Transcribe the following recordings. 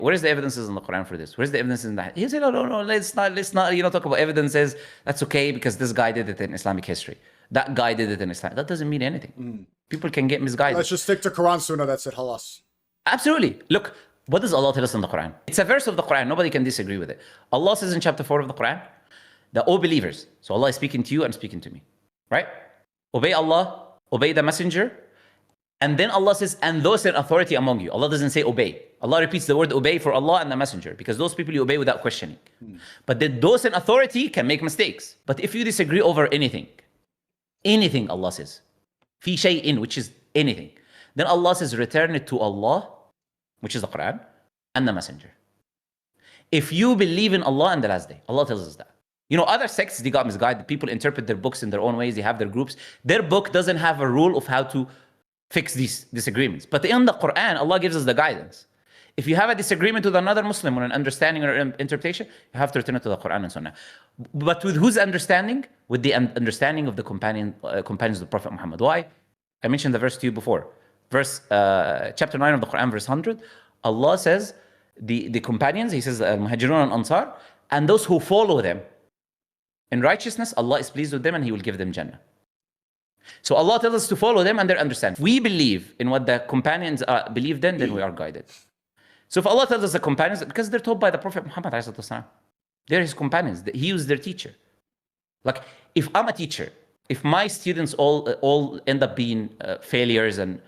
Where is the evidences in the Quran for this? Where's the evidence in that? He said, no, let's not, talk about evidences. That's okay because this guy did it in Islamic history. That guy did it in Islam. That doesn't mean anything. People can get misguided. Let's just stick to Quran Sunnah. That's it. Halas. Absolutely. Look, what does Allah tell us in the Quran? It's a verse of the Quran. Nobody can disagree with it. Allah says in chapter 4 of the Quran, that all believers, so Allah is speaking to you and speaking to me, right? Obey Allah, obey the messenger. And then Allah says, and those in authority among you. Allah doesn't say obey. Allah repeats the word obey for Allah and the messenger, because those people you obey without questioning. But those in authority can make mistakes. But if you disagree over anything Allah says, fi shay'in, which is anything, then Allah says, return it to Allah, which is the Quran, and the messenger. If you believe in Allah and the last day, Allah tells us that. Other sects, they got misguided. People interpret their books in their own ways. They have their groups. Their book doesn't have a rule of how to fix these disagreements. But in the Quran, Allah gives us the guidance. If you have a disagreement with another Muslim on an understanding or interpretation, you have to return it to the Quran and Sunnah. But with whose understanding? With the understanding of the companions of the Prophet Muhammad. Why? I mentioned the verse to you before. Chapter 9 of the Quran, verse 100. Allah says, the companions, He says, Al-Muhajirun and Ansar, and those who follow them in righteousness, Allah is pleased with them and He will give them Jannah. So Allah tells us to follow them and their understanding. If we believe in what the companions believed in, then we are guided. So if Allah tells us the companions, because they're told by the Prophet Muhammad, they're His companions. He was their teacher. Like, if I'm a teacher, if my students all end up being failures, and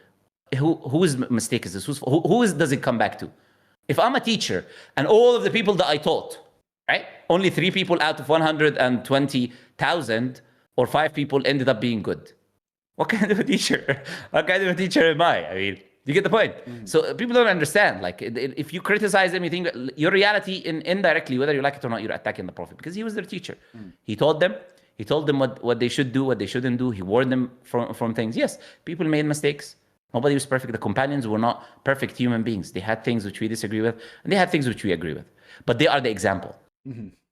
whose mistake is this? Does it come back to? If I'm a teacher and all of the people that I taught, right, only 3 people out of 120,000 or 5 people ended up being good. What kind of a teacher? What kind of a teacher am I? I mean, you get the point? So people don't understand. Like, if you criticize them, you think your reality, indirectly, whether you like it or not, you're attacking the Prophet, because he was their teacher. He taught them. He told them what they should do, what they shouldn't do. He warned them from things. Yes, people made mistakes. Nobody was perfect. The companions were not perfect human beings. They had things which we disagree with, and they had things which we agree with. But they are the example.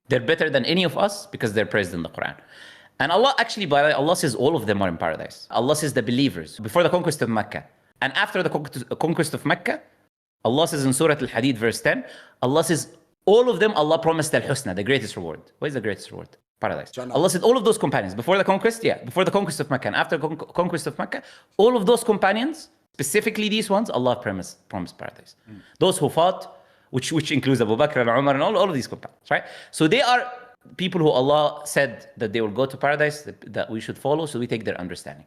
They're better than any of us because they're praised in the Quran. And Allah actually, by the way, Allah says all of them are in paradise. Allah says the believers before the conquest of Mecca. And after the conquest of Mecca, Allah says in Surah Al-Hadid, verse 10, Allah says all of them, Allah promised al-husna, the greatest reward. What is the greatest reward? Paradise. Jannah. Allah said all of those companions, before the conquest of Mecca and after the conquest of Mecca, all of those companions, specifically these ones, Allah promised paradise. Those who fought, which includes Abu Bakr and Umar and all of these companions, right? So they are people who Allah said that they will go to paradise, that we should follow, so we take their understanding.